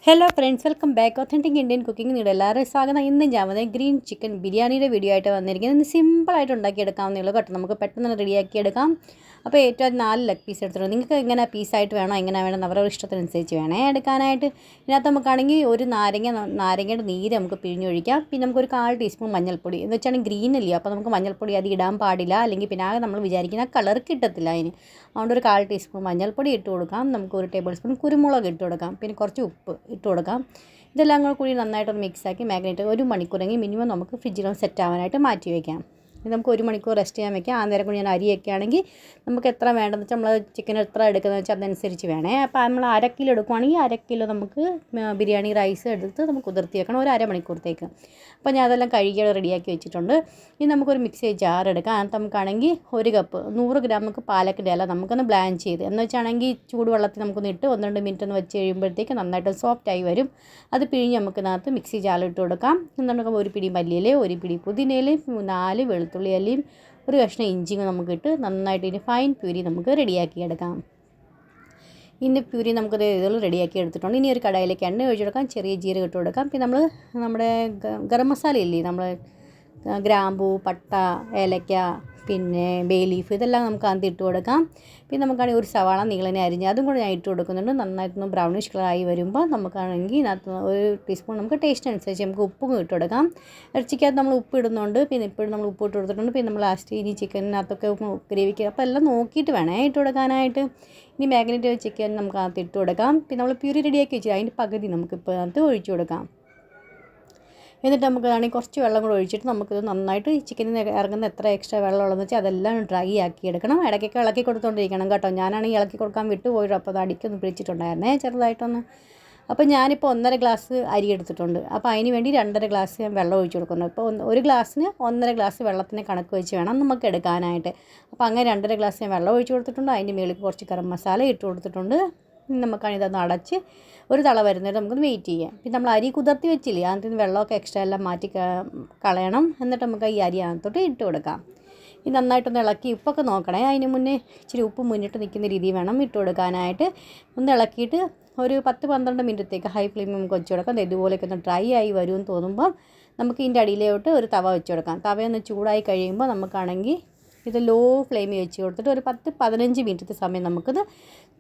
Hello friends, welcome back. Authentic Indian cooking നിങ്ങളുടെ എല്ലാവരും സ്വാഗതം. ഇന്ന് ഞാൻ വന്നത് ഗ്രീൻ ചിക്കൻ ബിരിയാണിയുടെ വീഡിയോ ആയിട്ട് വന്നിരിക്കുന്നത്. ഇന്ന് സിമ്പിളായിട്ട് ഉണ്ടാക്കിയെടുക്കാവുന്നേ ഉള്ളൂ കേട്ടോ. നമുക്ക് പെട്ടെന്ന് റെഡിയാക്കിയെടുക്കാം. അപ്പോൾ ഏറ്റവും 4 ലെഗ് പീസ് എടുത്തിട്ടുണ്ട്. നിങ്ങൾക്ക് എങ്ങനെ പീസായിട്ട് വേണോ എങ്ങനെ വേണം അവരുടെ ഇഷ്ടത്തിനനുസരിച്ച് വേണേ എടുക്കാനായിട്ട്. ഇതിനകത്ത് നമുക്കാണെങ്കിൽ ഒരു നാരങ്ങയുടെ നീര് നമുക്ക് പിഴിഞ്ഞൊഴിക്കാം. പിന്നെ നമുക്കൊരു 1/4 ടീസ്പൂൺ മഞ്ഞൾപ്പൊടി എന്ന് വെച്ചാൽ ഗ്രീൻ അല്ലേ, അപ്പോൾ നമുക്ക് മഞ്ഞൾപ്പൊടി അത് ഇടാൻ പാടില്ല, അല്ലെങ്കിൽ പിന്നെ ആകെ നമ്മൾ വിചാരിക്കുന്ന കളർ കിട്ടത്തില്ല അതിന്. അതുകൊണ്ട് ഒരു 1/4 ടീസ്പൂൺ മഞ്ഞൾപ്പൊടി ഇട്ട് കൊടുക്കാം. നമുക്ക് 1 ടേബിൾ സ്പൂൺ കുരുമുളക് ഇട്ട് കൊടുക്കാം. പിന്നെ കുറച്ച് ഉപ്പ് ഇട്ട് കൊടുക്കാം. ഇതെല്ലാം കൂടി നന്നായിട്ടൊന്ന് മിക്സാക്കി മാഗ്നേറ്റ് 1 മണിക്കൂറെങ്കിൽ മിനിമം നമുക്ക് ഫ്രിഡ്ജിലൊന്ന് സെറ്റ് ആവാനായിട്ട് മാറ്റി വയ്ക്കാം. ഇത് നമുക്ക് 1 മണിക്കൂർ റെസ്റ്റ് ചെയ്യാൻ വയ്ക്കാം. ആ നേരം കൂടി ഞാൻ അരിയൊക്കെ ആണെങ്കിൽ നമുക്ക് എത്ര വേണ്ടതെന്ന് വെച്ചാൽ നമ്മൾ ചിക്കൻ എത്ര എടുക്കുന്നത് വെച്ചാൽ അതനുസരിച്ച് വേണേ. അപ്പോൾ നമ്മൾ 1/2 കിലോ എടുക്കുവാണെങ്കിൽ 1/2 കിലോ നമുക്ക് ബിരിയാണി റൈസ് എടുത്ത് നമുക്ക് കുതിർത്തി വെക്കണം ഒരു അരമണിക്കൂറത്തേക്ക്. അപ്പോൾ ഞാൻ അതെല്ലാം കഴുകി റെഡിയാക്കി വെച്ചിട്ടുണ്ട്. ഇനി നമുക്കൊരു മിക്സി ജാർ എടുക്കാം. അതിനകത്ത് നമുക്കാണെങ്കിൽ 1 കപ്പ് 100 ഗ്രാം നമുക്ക് പാലക്കിൻ്റെ ഇല നമുക്കൊന്ന് ബ്ലാൻഡ് ചെയ്ത് എന്ന് വെച്ചാണെങ്കിൽ ചൂടുവെള്ളത്തിൽ നമുക്കൊന്ന് ഇട്ട് 1-2 മിനിറ്റ് ഒന്ന് വെച്ച് കഴിയുമ്പോഴത്തേക്ക് നന്നായിട്ട് സോഫ്റ്റായി വരും. അത് പിഴിഞ്ഞ് നമുക്കിനകത്ത് മിക്സി ജാറിലിട്ട് കൊടുക്കാം. എന്നിട്ട് 1 പിടി മല്ലിയില, 1 പിടി പുതിനയിലയും, 4 വെളുത്തുള്ളി അല്ലിയും, 1 കഷ്ണം ഇഞ്ചിയും നമുക്കിട്ട് നന്നായിട്ട് ഇതിന് ഫൈൻ പ്യൂരി നമുക്ക് റെഡിയാക്കി എടുക്കാം. ഇതിൻ്റെ പ്യൂരി നമുക്കത് റെഡിയാക്കി എടുത്തിട്ടുണ്ട്. ഇനി ഒരു കടായിലേക്ക് എണ്ണ ഒഴിച്ച് കൊടുക്കാം, ചെറിയ ജീരകം ഇട്ട് കൊടുക്കാം. പിന്നെ നമ്മൾ നമ്മുടെ ഗരം മസാല ഇല്ലേ, നമ്മൾ ഗ്രാമ്പൂ, പട്ട, ഏലക്ക, പിന്നെ ബേ ലീഫ്, ഇതെല്ലാം നമുക്ക് ആദ്യം ഇട്ട് കൊടുക്കാം. പിന്നെ നമുക്കാണെങ്കിൽ ഒരു സവാള നീളനെ അരിഞ്ഞ് അതും കൂടെ ഞാൻ ഇട്ട് കൊടുക്കുന്നുണ്ട്. നന്നായിട്ടൊന്ന് ബ്രൗണിഷ് കളറായി വരുമ്പോൾ നമുക്കാണെങ്കിൽ ഇതിനകത്ത് 1 ടീസ്പൂൺ നമുക്ക് ടേസ്റ്റ് അനുസരിച്ച് നമുക്ക് ഉപ്പും ഇട്ട് കൊടുക്കാം. ഇറച്ചിക്കകത്ത് നമ്മൾ ഉപ്പ് ഇടുന്നുണ്ട്, പിന്നെ ഇപ്പോഴും നമ്മൾ ഉപ്പ് ഇട്ട് കൊടുത്തിട്ടുണ്ട്. പിന്നെ നമ്മൾ ലാസ്റ്റ് ഇനി ചിക്കനകത്തൊക്കെ ഗ്രേവിക്ക് അപ്പോൾ എല്ലാം നോക്കിയിട്ട് വേണേ ഇട്ട് കൊടുക്കാനായിട്ട്. ഇനി മാഗ്നേറ്റ് ചിക്കൻ നമുക്ക് അകത്ത് ഇട്ട് കൊടുക്കാം. പിന്നെ നമ്മൾ പ്യൂരി റെഡിയാക്കി വെച്ചാൽ അതിൻ്റെ പകുതി നമുക്കിപ്പോൾ അതിനകത്ത് ഒഴിച്ചു കൊടുക്കാം. എന്നിട്ട് നമുക്കാണെങ്കിൽ കുറച്ച് വെള്ളം കൂടെ ഒഴിച്ചിട്ട് നമുക്കിത് നന്നായിട്ട് ഈ ചിക്കനിൽ നിന്ന് ഇറങ്ങുന്ന എത്ര എക്സ്ട്രാ വെള്ളം ഉള്ളതെന്ന് വെച്ചാൽ അതെല്ലാം ഡ്രൈ ആക്കി എടുക്കണം. ഇടയ്ക്കൊക്കെ ഇളക്കി കൊടുത്തുകൊണ്ടിരിക്കണം കേട്ടോ. ഞാനാണെങ്കിൽ ഇളക്കി കൊടുക്കാൻ വിട്ടുപോയിട്ട് അപ്പോൾ അത് അടിക്കൊന്ന് പിടിച്ചിട്ടുണ്ടായിരുന്നേ ചെറുതായിട്ടൊന്ന്. അപ്പോൾ ഞാനിപ്പോൾ 1.5 ഗ്ലാസ് അരി എടുത്തിട്ടുണ്ട്. അപ്പോൾ അതിന് വേണ്ടി 2.5 ഗ്ലാസ് ഞാൻ വെള്ളം ഒഴിച്ച് കൊടുക്കുന്നു. ഇപ്പോൾ 1 ഗ്ലാസ്സിന് 1.5 ഗ്ലാസ് വെള്ളത്തിന് കണക്ക് വെച്ച് വേണം നമുക്ക് എടുക്കാനായിട്ട്. അപ്പോൾ അങ്ങനെ 2.5 ഗ്ലാസ് ഞാൻ വെള്ളം ഒഴിച്ച് കൊടുത്തിട്ടുണ്ട്. അതിൻ്റെ മുകളിൽ കുറച്ച് ഗരം മസാല ഇട്ട് കൊടുത്തിട്ടുണ്ട്. നമുക്കാണെങ്കിൽ ഇതൊന്ന് അടച്ച് ഒരു തള വരുന്നേരം നമുക്കൊന്ന് വെയിറ്റ് ചെയ്യാം. പിന്നെ നമ്മൾ അരി കുതിർത്തി വെച്ചില്ലേ, അതിൽ നിന്ന് വെള്ളമൊക്കെ എക്സ്ട്രാ എല്ലാം മാറ്റി കളയണം. എന്നിട്ട് നമുക്ക് ഈ അരി അകത്തോട്ട് ഇട്ട് കൊടുക്കാം. ഇത് നന്നായിട്ടൊന്ന് ഇളക്കി ഉപ്പൊക്കെ നോക്കണേ. അതിന് മുന്നേ ഇച്ചിരി ഉപ്പ് മുന്നിട്ട് നിൽക്കുന്ന രീതി വേണം ഇട്ട് കൊടുക്കാനായിട്ട്. ഒന്ന് ഇളക്കിയിട്ട് ഒരു 10-12 മിനിറ്റത്തേക്ക് ഹൈ ഫ്ലെയിമിൽ നമുക്ക് വെച്ച് കൊടുക്കാം. ഇതുപോലെയൊക്കെ ഒന്ന് ഡ്രൈ ആയി വരുമെന്ന് തോന്നുമ്പോൾ നമുക്ക് ഇതിൻ്റെ അടിയിലോട്ട് ഒരു തവ വെച്ച് കൊടുക്കാം. തവയൊന്ന് ചൂടായി കഴിയുമ്പോൾ നമുക്കാണെങ്കിൽ ഇത് ലോ ഫ്ലെയിമിൽ വെച്ച് കൊടുത്തിട്ട് ഒരു 10-15 മിനിറ്റത്തെ സമയം നമുക്കിത്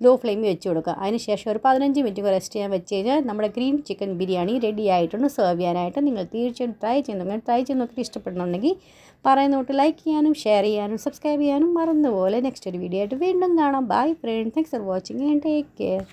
ലോ ഫ്ലെയിമിൽ വെച്ച് കൊടുക്കുക. അതിന് ശേഷം ഒരു 15 മിനിറ്റ് റെസ്റ്റ് ചെയ്യാൻ വെച്ച് കഴിഞ്ഞാൽ നമ്മുടെ ഗ്രീൻ ചിക്കൻ ബിരിയാണി റെഡി ആയിട്ടുണ്ട് സെർവ് ചെയ്യാനായിട്ട്. നിങ്ങൾ തീർച്ചയായും ട്രൈ ചെയ്ത് നോക്കിയിട്ട് ഇഷ്ടപ്പെടുന്നുണ്ടെങ്കിൽ പറയുന്ന തൊട്ട് ലൈക്ക് ചെയ്യാനും ഷെയർ ചെയ്യാനും സബ്സ്ക്രൈബ് ചെയ്യാനും മറന്നുപോലെ. നെക്സ്റ്റ് ഒരു വീഡിയോ ആയിട്ട് വീണ്ടും കാണാം. Bye friends, thanks for watching and take care.